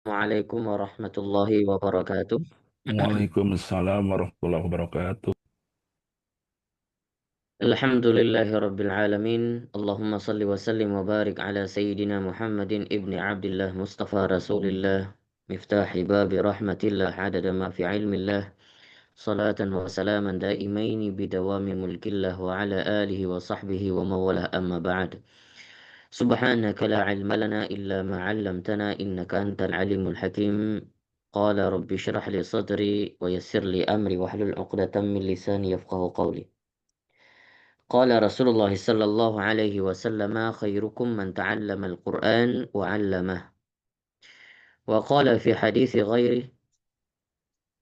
Assalamualaikum warahmatullahi wabarakatuh. Waalaikumsalam warahmatullahi wabarakatuh. Alhamdulillahi rabbil alamin. Allahumma salli wa sallim wa barik ala sayyidina Muhammadin ibni Abdullah Mustafa Rasulillah miftahi babi rahmatillah adada ma fi ilmillah salatan wa salaman daimaini bidawami mulkillah wa ala alihi wa sahbihi wa mawalah amma ba'd. Subhanaka la ilma lana illa ma 'allamtana innaka antal alimul hakim. Qala rabbi shrah li sadri wa yassir li amri wahlul 'uqdatam min lisani yafqahu qawli. Qala Rasulullah sallallahu alaihi wasallam khairukum man ta'allama al-Qur'an wa 'allamah. Wa qala fi hadithi ghairi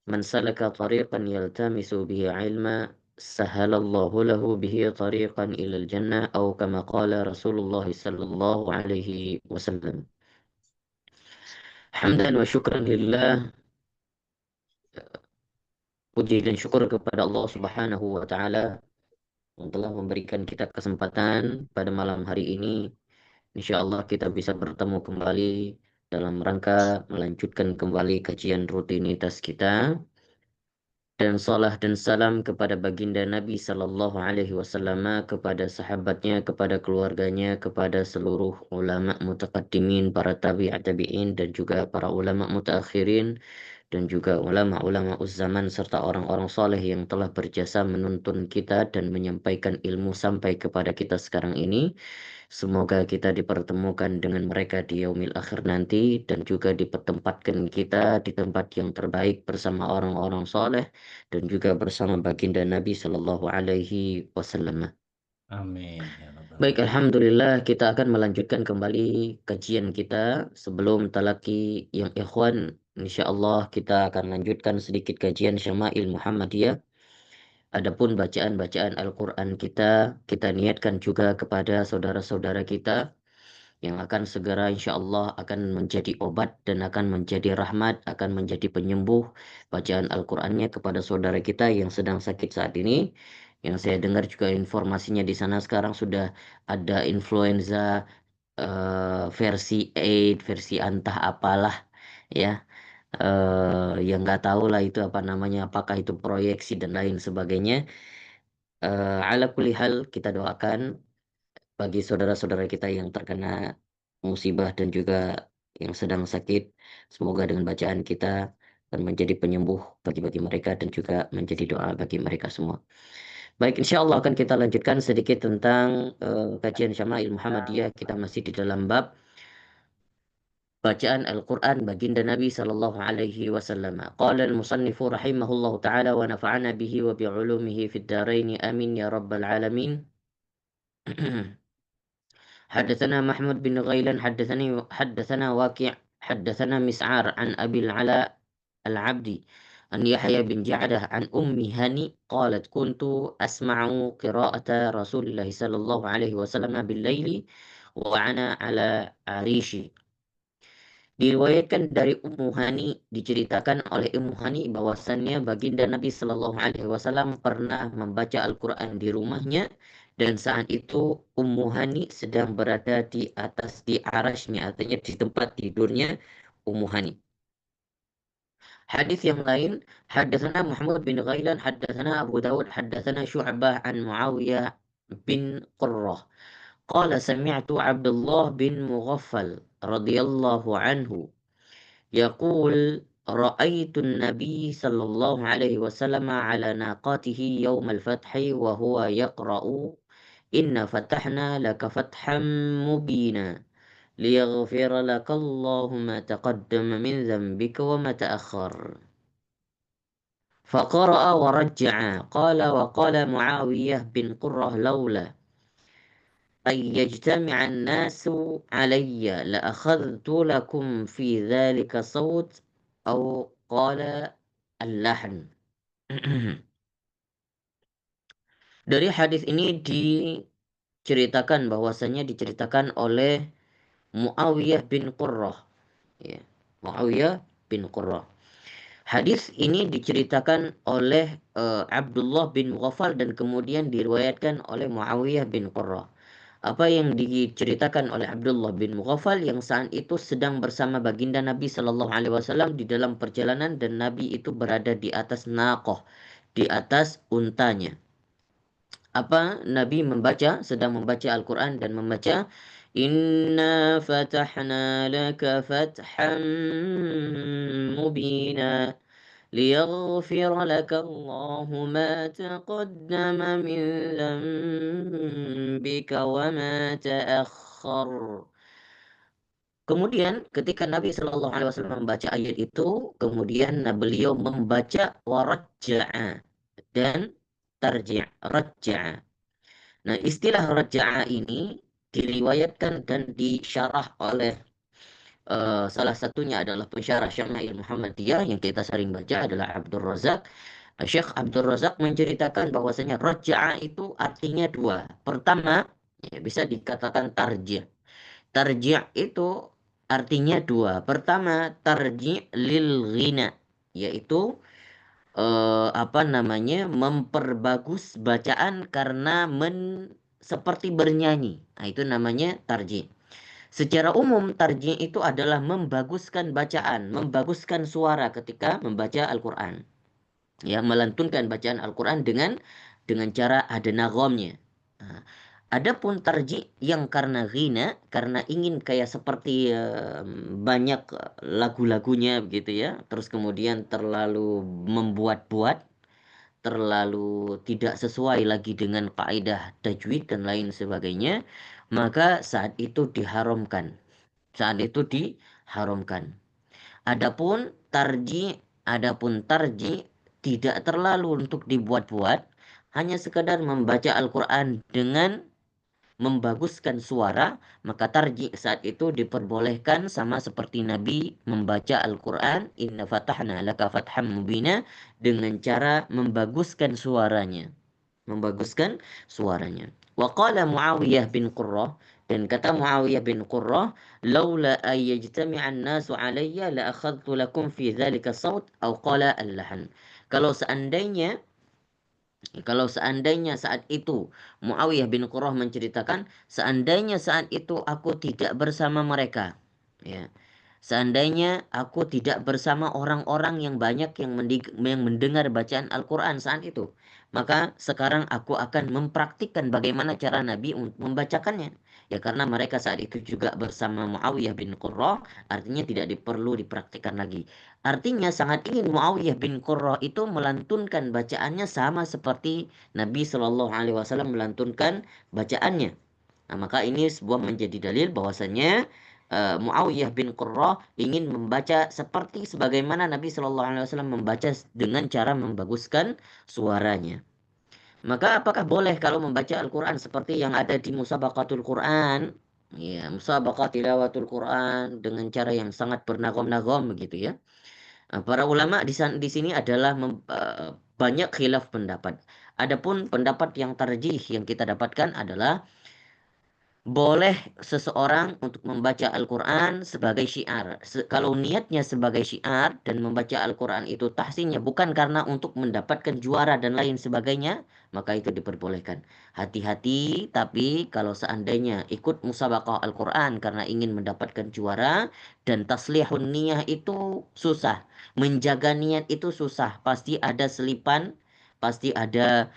man salaka tariqan yaltamisu bihi 'ilma sahhalallahu lahu bihi tariqan ila al-jannah aw kama qala Rasulullah sallallahu alaihi wasallam. Hamdan wa syukran lillah. Puji dan syukur kepada Allah Subhanahu wa taala yang telah memberikan kita kesempatan pada malam hari ini. Insya Allah kita bisa bertemu kembali dalam rangka melanjutkan kembali kajian rutinitas kita. Dan salah dan salam kepada baginda Nabi Sallallahu Alaihi Wasallam, kepada sahabatnya, kepada keluarganya, kepada seluruh ulama mutaqaddimin, para tabi'at tabi'in, dan juga para ulama mutaakhirin, dan juga ulama-ulama uzzaman, serta orang-orang soleh yang telah berjasa menuntun kita dan menyampaikan ilmu sampai kepada kita sekarang ini. Semoga kita dipertemukan dengan mereka di yaumil akhir nanti dan juga dipertempatkan kita di tempat yang terbaik bersama orang-orang soleh dan juga bersama baginda Nabi Shallallahu Alaihi Wasallam. Amin ya rabbal Baik, alamin. Alhamdulillah kita akan melanjutkan kembali kajian kita sebelum talaki yang ikhwan. Insya Allah kita akan lanjutkan sedikit kajian Syama'il Muhammadiyah. Adapun bacaan-bacaan Al-Quran kita niatkan juga kepada saudara-saudara kita yang akan segera insya Allah akan menjadi obat dan akan menjadi rahmat, akan menjadi penyembuh bacaan Al-Qur'annya kepada saudara kita yang sedang sakit saat ini. Yang saya dengar juga informasinya di sana sekarang sudah ada influenza versi 8, versi entah apalah ya. Yang nggak tahu lah itu apa namanya, apakah itu proyeksi dan lain sebagainya. Ala kulli hal kita doakan bagi saudara-saudara kita yang terkena musibah dan juga yang sedang sakit. Semoga dengan bacaan kita akan menjadi penyembuh bagi mereka dan juga menjadi doa bagi mereka semua. Baik, insya Allah akan kita lanjutkan sedikit tentang kajian Syama'il Muhammadiyah. Kita masih di dalam bab bacaan Al-Quran baginda Nabi Sallallahu Alaihi Wasallam. Qala al-musannifu rahimahullahu ta'ala wa nafa'ana bihi wa bi'ulumihi fid daraini amin ya rabbal alamin. حدثنا محمود بن غيلان حدثنا واكع حدثنا مسعار عن أبي العلاء العبدي عن يحيى بن جعدة عن أم هاني قالت كنت أسمع قراءة رسول الله صلى الله عليه وسلم بالليل وأنا على عريشي. Diriwayatkan dari Ummu Hani, diceritakan oleh Ummu Hani bahwasannya baginda Nabi Shallallahu Alaihi Wasallam pernah membaca Al-Quran di rumahnya dan saat itu Ummu Hani sedang berada di atas di arasnya, artinya di tempat tidurnya Ummu Hani. Hadis yang lain, haddatsana Muhammad bin Ghailan, haddatsana Abu Dawud, haddatsana Syu'bah an Muawiyah bin Qurrah. Qala sami'tu Abdullah bin Mughaffal radhiyallahu anhu يقول رأيت النبي صلى الله عليه وسلم على ناقته يوم الفتح وهو يقرأ إن فتحنا لك فتحا مبينا ليغفر لك الله ما تقدم من ذنبك وما تأخر. فقرأ ورجع قال وقال معاوية بن قرة لولا أن يجتمع الناس علي لأخذت لكم في ذلك صوت أو قال اللحن. Dari hadis ini diceritakan oleh Muawiyah bin Qurrah, ya. Muawiyah bin Qurrah. Hadis ini diceritakan oleh Abdullah bin Mughaffal dan kemudian diriwayatkan oleh Muawiyah bin Qurrah. apa yang diceritakan oleh Abdullah bin Mughaffal yang saat itu sedang bersama baginda Nabi Shallallahu Alaihi Wasallam di dalam perjalanan dan Nabi itu berada di atas naqah, di atas untanya. Nabi sedang membaca Al-Quran dan membaca Inna fatahna laka fathan mubina ليغفر لك الله ما تقدم من ذنبك وما تأخر. Kemudian ketika Nabi Shallallahu Alaihi Wasallam membaca ayat itu, kemudian beliau membaca warajja'a dan tarji', rajja'a. Nah, istilah rajja'a ini diriwayatkan dan disyarah oleh salah satunya adalah pensyarah Syama'il Muhammadiyah yang kita sering baca adalah Abdul Razak. Syekh Abdul Razak menceritakan bahwasanya rajja'a itu artinya dua. Pertama, ya, bisa dikatakan tarji'. Tarji' itu artinya dua. Pertama, tarji' lil ghina, yaitu memperbagus bacaan karena seperti bernyanyi. Nah, itu namanya tarji'. Secara umum tarji' itu adalah membaguskan bacaan, membaguskan suara ketika membaca Al-Qur'an. Ya, melantunkan bacaan Al-Qur'an dengan cara ada naghamnya. Nah, adapun tarji' yang karena ghina, karena ingin kayak seperti banyak lagu-lagunya begitu ya, terus kemudian terlalu membuat-buat, terlalu tidak sesuai lagi dengan kaidah tajwid dan lain sebagainya, maka saat itu diharamkan. Saat itu diharamkan. Adapun tarji tidak terlalu untuk dibuat-buat, hanya sekadar membaca Al-Qur'an dengan membaguskan suara, maka tarji saat itu diperbolehkan sama seperti Nabi membaca Al-Qur'an Inna fatahna laka fatham mubina dengan cara membaguskan suaranya. Membaguskan suaranya. Wa qala Muawiyah bin Qurrah, dan kata Muawiyah bin Qurrah, laula ayyajtami'an nasu alayya la akhadtu lakum fi dzalika saut au qala al-lahan. Kalau seandainya kalau seandainya saat itu Muawiyah bin Qurrah menceritakan, seandainya saat itu aku tidak bersama mereka, ya. Seandainya aku tidak bersama orang-orang yang banyak yang mendengar bacaan Al-Qur'an saat itu, maka sekarang aku akan mempraktikkan bagaimana cara Nabi membacakannya. Ya, karena mereka saat itu juga bersama Muawiyah bin Qurrah, artinya tidak perlu dipraktikkan lagi. Artinya sangat ingin Muawiyah bin Qurrah itu melantunkan bacaannya sama seperti Nabi Shallallahu Alaihi Wasallam melantunkan bacaannya. Nah, maka ini sebuah menjadi dalil bahwasanya Muawiyah bin Qurrah ingin membaca seperti sebagaimana Nabi Shallallahu Alaihi Wasallam membaca dengan cara membaguskan suaranya. Maka apakah boleh kalau membaca Al-Quran seperti yang ada di Musabaqatul Quran? Ya, Musabaqat tilawatul Quran dengan cara yang sangat bernagom-nagom begitu ya. Para ulama di sini adalah banyak khilaf pendapat. Adapun pendapat yang tarjih yang kita dapatkan adalah boleh seseorang untuk membaca Al-Quran sebagai syiar. Kalau niatnya sebagai syiar dan membaca Al-Quran itu tahsinnya bukan karena untuk mendapatkan juara dan lain sebagainya, maka itu diperbolehkan. Hati-hati, tapi kalau seandainya ikut musabaqah Al-Quran karena ingin mendapatkan juara dan taslihun niyah itu susah. Menjaga niat itu susah. Pasti ada selipan, pasti ada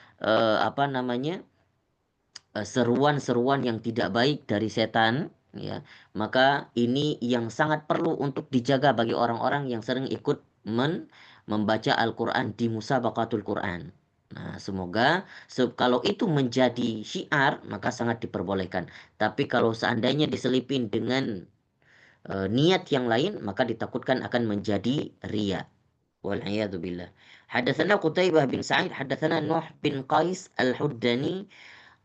seruan-seruan yang tidak baik dari setan, ya. Maka ini yang sangat perlu untuk dijaga bagi orang-orang yang sering ikut membaca Al-Quran di musabaqatul Quran. Nah, semoga kalau itu menjadi syiar maka sangat diperbolehkan. Tapi kalau seandainya diselipin dengan niat yang lain maka ditakutkan akan menjadi riya. Wal'iyadu billah. Hadatsana Qutaibah bin Sa'id, hadatsana Nuh bin Qais al-Huddani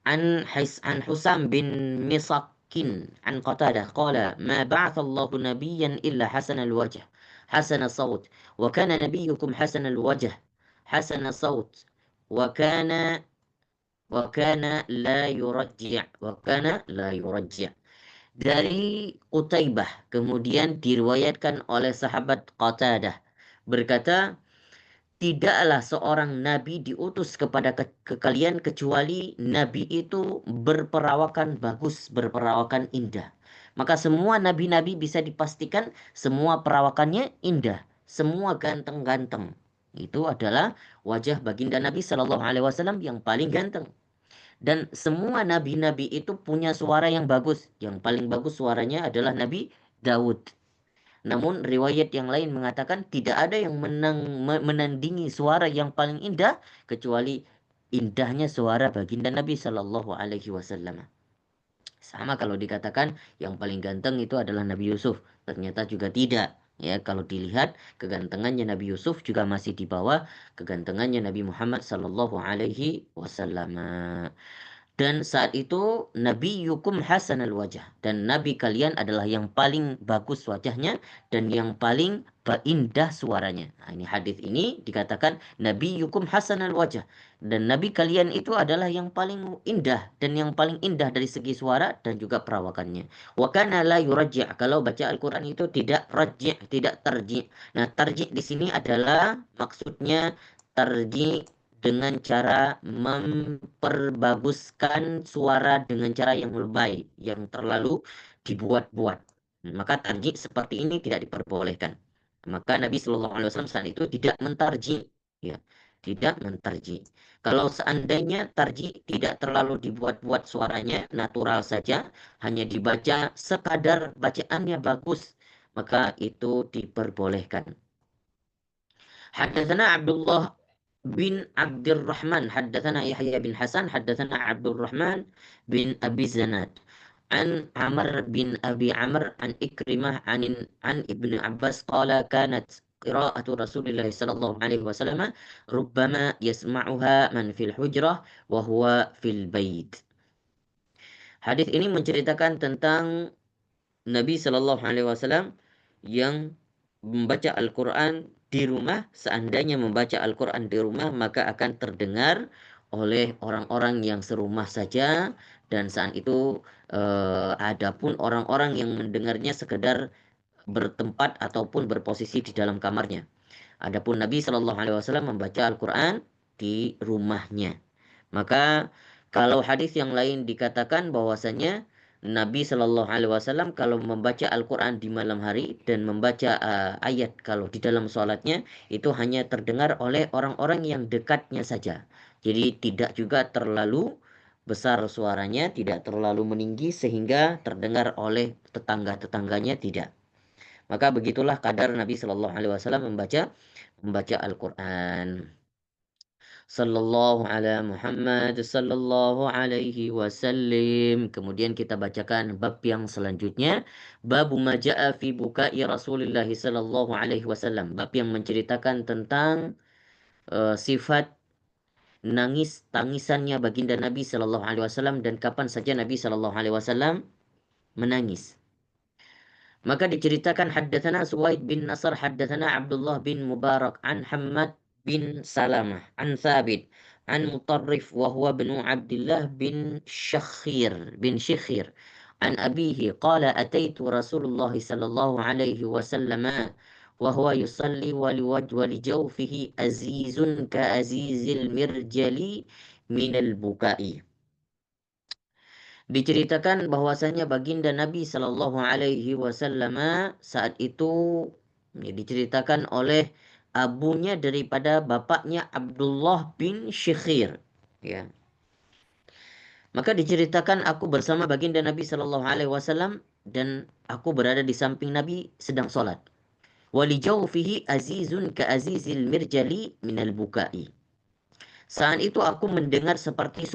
عن حسام بن مصك عن قتادة قال ما بعث الله نبيا إلا حسن الوجه حسن الصوت وكان نبيكم حسن الوجه حسن الصوت وكان وكان لا يرجع. Dari Qutaibah kemudian diriwayatkan oleh sahabat Qatadah berkata, tidaklah seorang nabi diutus kepada ke kalian kecuali nabi itu berperawakan bagus, berperawakan indah. Maka semua nabi-nabi bisa dipastikan semua perawakannya indah, semua ganteng-ganteng. Itu adalah wajah baginda Nabi Shallallahu Alaihi Wasallam yang paling ganteng. Dan semua nabi-nabi itu punya suara yang bagus. Yang paling bagus suaranya adalah Nabi Daud. Namun riwayat yang lain mengatakan tidak ada yang menandingi suara yang paling indah kecuali indahnya suara baginda Nabi Shallallahu Alaihi Wasallam. Sama kalau dikatakan yang paling ganteng itu adalah Nabi Yusuf, ternyata juga tidak. Ya, kalau dilihat kegantengannya Nabi Yusuf juga masih di bawah kegantengannya Nabi Muhammad Shallallahu Alaihi Wasallam. Dan saat itu Nabi Yukum Hasanal Wajah. Dan Nabi kalian adalah yang paling bagus wajahnya dan yang paling indah suaranya. Nah, ini hadis ini dikatakan Nabi Yukum Hasanal Wajah. Dan Nabi kalian itu adalah yang paling indah dan yang paling indah dari segi suara dan juga perawakannya. Wa kana la yurajji'. Kalau baca Al-Quran itu tidak rajji', tidak tarji'. Nah, tarji' di sini adalah maksudnya tarji' dengan cara memperbaguskan suara dengan cara yang lebay, yang terlalu dibuat-buat. Maka tarji seperti ini tidak diperbolehkan. Maka Nabi Shallallahu Alaihi Wasallam saat itu tidak mentarji, ya, tidak mentarji. Kalau seandainya tarji tidak terlalu dibuat-buat suaranya, natural saja, hanya dibaca sekadar bacaannya bagus, maka itu diperbolehkan. Haddatsana Abdullah bin Abdurrahman, haddatsana Yahya bin Hasan, haddatsana Abdurrahman bin Abi Zanad. An Amr bin Abi Amr an Ikrimah an Ibnu Abbas qala kanat qira'atu Rasulillah sallallahu alaihi wasallam rubbama yasma'uha man fil hujrah wa huwa fil bait. Hadis ini menceritakan tentang Nabi Shallallahu Alaihi Wasallam yang membaca Al-Quran di rumah, seandainya membaca Al-Quran di rumah maka akan terdengar oleh orang-orang yang serumah saja, dan saat itu adapun orang-orang yang mendengarnya sekedar bertempat ataupun berposisi di dalam kamarnya. Adapun Nabi Shallallahu Alaihi Wasallam membaca Al-Quran di rumahnya. Maka kalau hadis yang lain dikatakan bahwasanya Nabi Shallallahu Alaihi Wasallam kalau membaca Al-Quran di malam hari dan membaca ayat kalau di dalam sholatnya itu hanya terdengar oleh orang-orang yang dekatnya saja. Jadi tidak juga terlalu besar suaranya, tidak terlalu meninggi sehingga terdengar oleh tetangga-tetangganya, tidak. Maka begitulah kadar Nabi Shallallahu Alaihi Wasallam membaca Al-Quran. Sallallahu ala Muhammad sallallahu alaihi wasallam. Kemudian kita bacakan bab yang selanjutnya, bab ma jaa fi bukai Rasulillah sallallahu alaihi wasallam. Bab yang menceritakan tentang sifat tangisannya baginda Nabi sallallahu alaihi wasallam dan kapan saja Nabi sallallahu alaihi wasallam menangis. Maka diceritakan haddatsana Suwaid bin Nasr, haddatsana Abdullah bin Mubarak an Hammad bin Salamah an Thabit an Mutarrif wa huwa bin Abdullah bin Shikhir an abihi qala ataitu Rasulullah sallallahu alaihi wasallam wa huwa yusalli wa li jawfihi azizun ka azizil mirjali min al-bukai. Diceritakan bahwasanya baginda Nabi Shallallahu Alaihi Wasallam saat itu diceritakan oleh abunya daripada bapaknya Abdullah bin Shikhir. Ya. Maka diceritakan aku bersama baginda Nabi Shallallahu Alaihi Wasallam dan aku berada di samping Nabi sedang sholat. Walijawfihi azizun ka azizil mirjali minal bukai. Saat itu aku mendengar seperti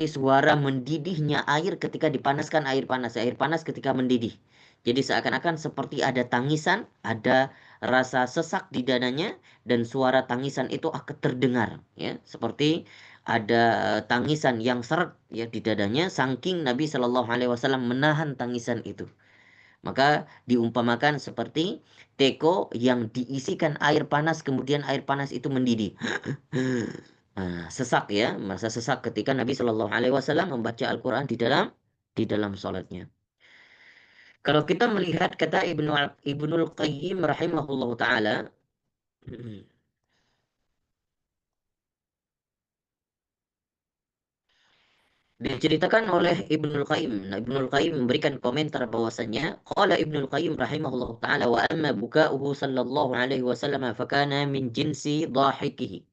suara mendidihnya air ketika dipanaskan air panas ketika mendidih. Jadi seakan-akan seperti ada tangisan, ada rasa sesak di dadanya dan suara tangisan itu akan terdengar, ya, seperti ada tangisan yang seret ya di dadanya saking Nabi Shallallahu Alaihi Wasallam menahan tangisan itu. Maka diumpamakan seperti teko yang diisikan air panas kemudian air panas itu mendidih. Sesak ya, masa sesak ketika Nabi Shallallahu Alaihi Wasallam membaca Al-Quran di dalam sholatnya. Kalau kita melihat kata Ibnul Qayyim rahimahullah taala, Diceritakan oleh Ibnul Qayyim. Nah, Ibnul Qayyim memberikan komentar bahwasanya qala Ibnul Qayyim rahimahullahu taala wa amma buka'uhu sallallahu alaihi wasallam fakana min jinsi dhahikihi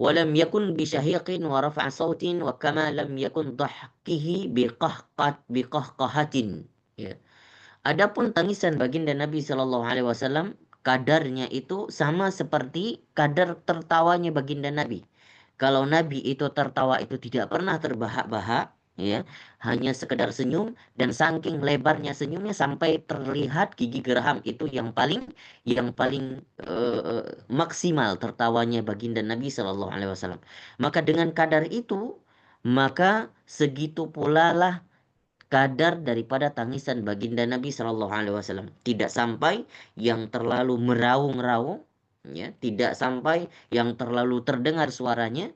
wa lam yakun bi syahiqin wa raf'a sautin wa kama lam yakun dhahkihi biqahqahatin. Ya. Adapun tangisan baginda Nabi Shallallahu Alaihi Wasallam kadarnya itu sama seperti kadar tertawanya baginda Nabi. Kalau Nabi itu tertawa itu tidak pernah terbahak-bahak, ya, hanya sekedar senyum dan saking lebarnya senyumnya sampai terlihat gigi geraham itu yang paling maksimal tertawanya baginda Nabi Shallallahu Alaihi Wasallam. Maka dengan kadar itu maka segitu pula lah kadar daripada tangisan baginda Nabi Shallallahu Alaihi Wasallam. Tidak sampai yang terlalu meraung-raung, ya, tidak sampai yang terlalu terdengar suaranya,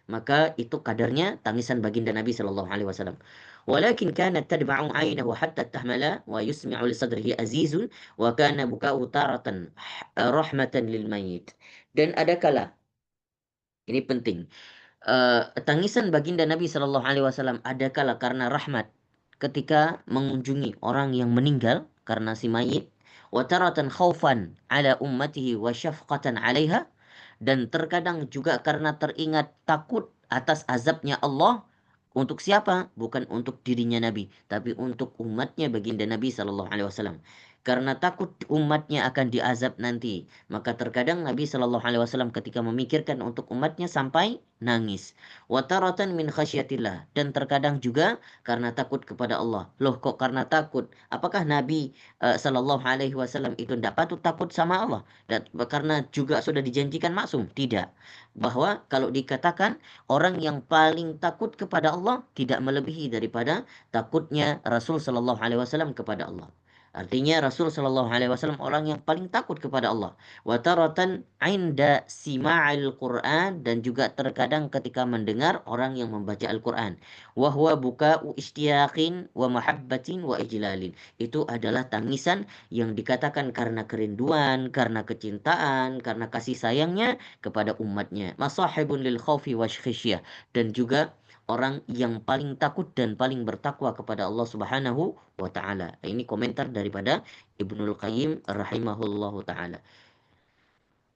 maka itu kadarnya tangisan baginda Nabi Shallallahu Alaihi Wasallam. Walakin kanat tadba'u 'ainahu hatta tahmala wa yusmi'u li sadrihi azizun wa kana buka'u taratan rahmatan lil mayit. Dan ada kala, ini penting, tangisan baginda Nabi Shallallahu Alaihi Wasallam ada kala karena rahmat ketika mengunjungi orang yang meninggal karena si mayit, wa taratan khaufan ala ummatihi wa syafqatan 'alaiha, dan terkadang juga karena teringat takut atas azabnya Allah. Untuk siapa? Bukan untuk dirinya Nabi, tapi untuk umatnya baginda Nabi Shallallahu Alaihi Wasallam. Karena takut umatnya akan diazab nanti, maka terkadang Nabi Shallallahu Alaihi Wasallam ketika memikirkan untuk umatnya sampai nangis. Wataratan min khasyatillah, dan terkadang juga karena takut kepada Allah. Loh, kok karena takut? Apakah Nabi Shallallahu Alaihi Wasallam itu tidak patut takut sama Allah? Dan karena juga sudah dijanjikan maksum? Tidak. Bahwa kalau dikatakan orang yang paling takut kepada Allah tidak melebihi daripada takutnya Rasul Shallallahu Alaihi Wasallam kepada Allah. Artinya Rasul Shallallahu Alaihi Wasallam orang yang paling takut kepada Allah. Wataratan inda sima'il Quran, dan juga terkadang ketika mendengar orang yang membaca Al-Quran. Wahwa buka'u istiyaqin wa mahabbatin wa ijlalin. Itu adalah tangisan yang dikatakan karena kerinduan, karena kecintaan, karena kasih sayangnya kepada umatnya. Masahibun lil khawfi wa khisyah, dan juga orang yang paling takut dan paling bertakwa kepada Allah Subhanahu wa taala. Ini komentar daripada Ibnul Qayyim rahimahullahu taala.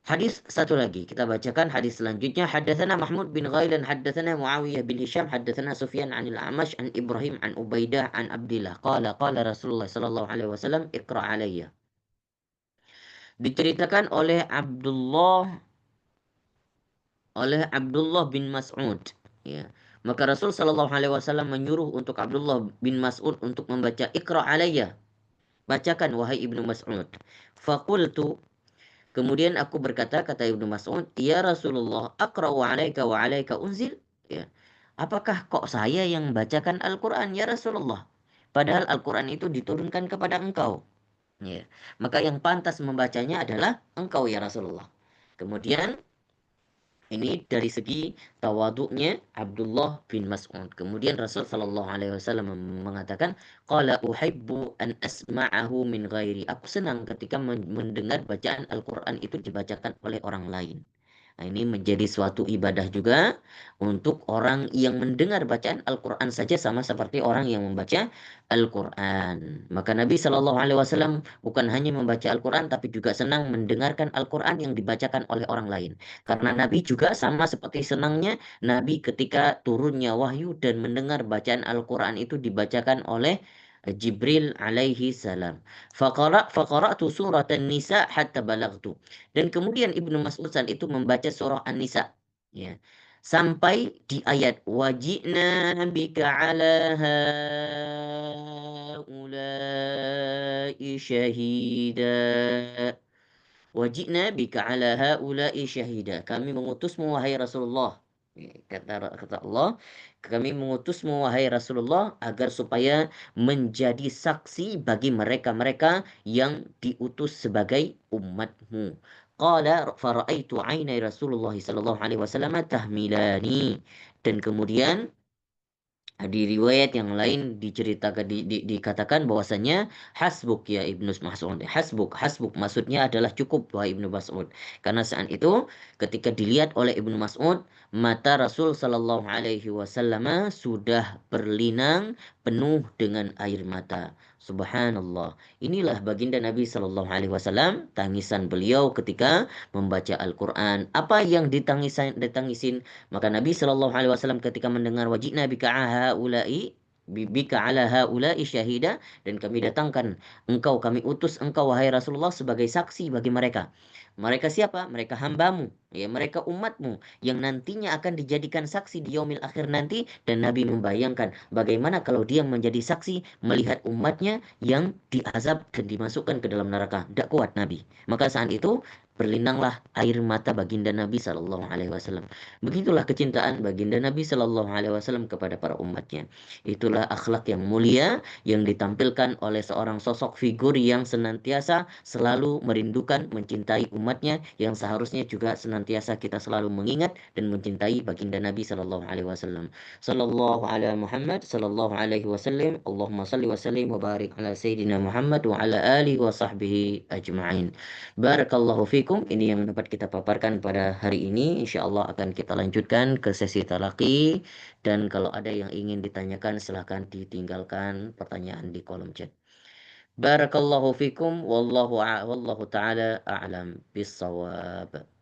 Hadis satu lagi kita bacakan hadis selanjutnya. Haddatsana Mahmud bin Ghailan haddatsana Muawiyah bin Hisham haddatsana Sufyan anil Amash an Ibrahim an Ubaidah an Abdillah qala qala Rasulullah sallallahu alaihi wasallam iqra alayya. Diceritakan oleh Abdullah bin Mas'ud, ya. Maka Rasul Shallallahu Alaihi Wasallam menyuruh untuk Abdullah bin Mas'ud untuk membaca Iqra alayya, bacakan wahai Ibnu Mas'ud. Fakultu, kemudian aku berkata, kata Ibnu Mas'ud, ya Rasulullah, aqra'u alaika wa alaika unzil, ya. Apakah kok saya yang bacakan Al-Quran ya Rasulullah? Padahal Al-Quran itu diturunkan kepada engkau. Ya. Maka yang pantas membacanya adalah engkau ya Rasulullah. Kemudian ini dari segi tawaduknya Abdullah bin Mas'ud. Kemudian Rasul Shallallahu Alaihi Wasallam mengatakan, "Qala uhibbu an asma'ahu min ghairi." Aku senang ketika mendengar bacaan Al-Quran itu dibacakan oleh orang lain. Nah, ini menjadi suatu ibadah juga untuk orang yang mendengar bacaan Al-Quran saja sama seperti orang yang membaca Al-Quran. Maka Nabi Shallallahu Alaihi Wasallam bukan hanya membaca Al-Quran, tapi juga senang mendengarkan Al-Quran yang dibacakan oleh orang lain. Karena Nabi juga sama seperti senangnya Nabi ketika turunnya wahyu dan mendengar bacaan Al-Quran itu dibacakan oleh Jibril alaihi salam. Faqara'tu surat An-Nisa hatta balagtu. Dan kemudian Ibnu Mas'ud itu membaca surah An-Nisa, ya, sampai di ayat wajina bika ala haula'i syahida. Wajibna bika ala haula'i syahida. Kami mengutusmu wahai Rasulullah. Kata Allah, kami mengutusmu wahai Rasulullah agar supaya menjadi saksi bagi mereka-mereka yang diutus sebagai umatmu. Qala fara'aitu ainai Rasulullah sallallahu alaihi wasallam tahmilani. Dan kemudian Di riwayat yang lain diceritakan dikatakan bahwasanya hasbuk ya Ibnu Mas'ud. Hasbuk, hasbuk maksudnya adalah cukup wahai Ibnu Mas'ud. Karena saat itu ketika dilihat oleh Ibnu Mas'ud, mata Rasul sallallahu alaihi wasallam sudah berlinang penuh dengan air mata. Subhanallah. Inilah baginda Nabi sallallahu alaihi wasallam, tangisan beliau ketika membaca Al-Qur'an. Apa yang ditangisin maka Nabi Shallallahu Alaihi Wasallam ketika mendengar wajibna bika haulai bika ala haulai syahida dan kami datangkan engkau kami utus engkau wahai Rasulullah sebagai saksi bagi mereka. Mereka siapa? Mereka hambamu, ya mereka umatmu yang nantinya akan dijadikan saksi di yaumil akhir nanti dan Nabi membayangkan bagaimana kalau dia menjadi saksi melihat umatnya yang diazab dan dimasukkan ke dalam neraka. Tidak kuat Nabi. Maka saat itu berlinanglah air mata baginda Nabi Shallallahu Alaihi Wasallam. Begitulah kecintaan baginda Nabi Shallallahu Alaihi Wasallam kepada para umatnya. Itulah akhlak yang mulia yang ditampilkan oleh seorang sosok figur yang senantiasa selalu merindukan, mencintai umatnya, yang seharusnya juga senantiasa kita selalu mengingat dan mencintai baginda Nabi Shallallahu Alaihi Wasallam. Sallallahu ala Muhammad, sallallahu alaihi wasallam. Allahumma salli wa sallim wa barik ala Sayyidina Muhammad wa ala alihi wa sahbihi ajma'in. Barakallahu fikum. Ini yang dapat kita paparkan pada hari ini. Insya Allah akan kita lanjutkan ke sesi talaki. Dan kalau ada yang ingin ditanyakan, silahkan ditinggalkan pertanyaan di kolom chat. Barakallahu fikum. Wallahu ta'ala a'lam bisawab.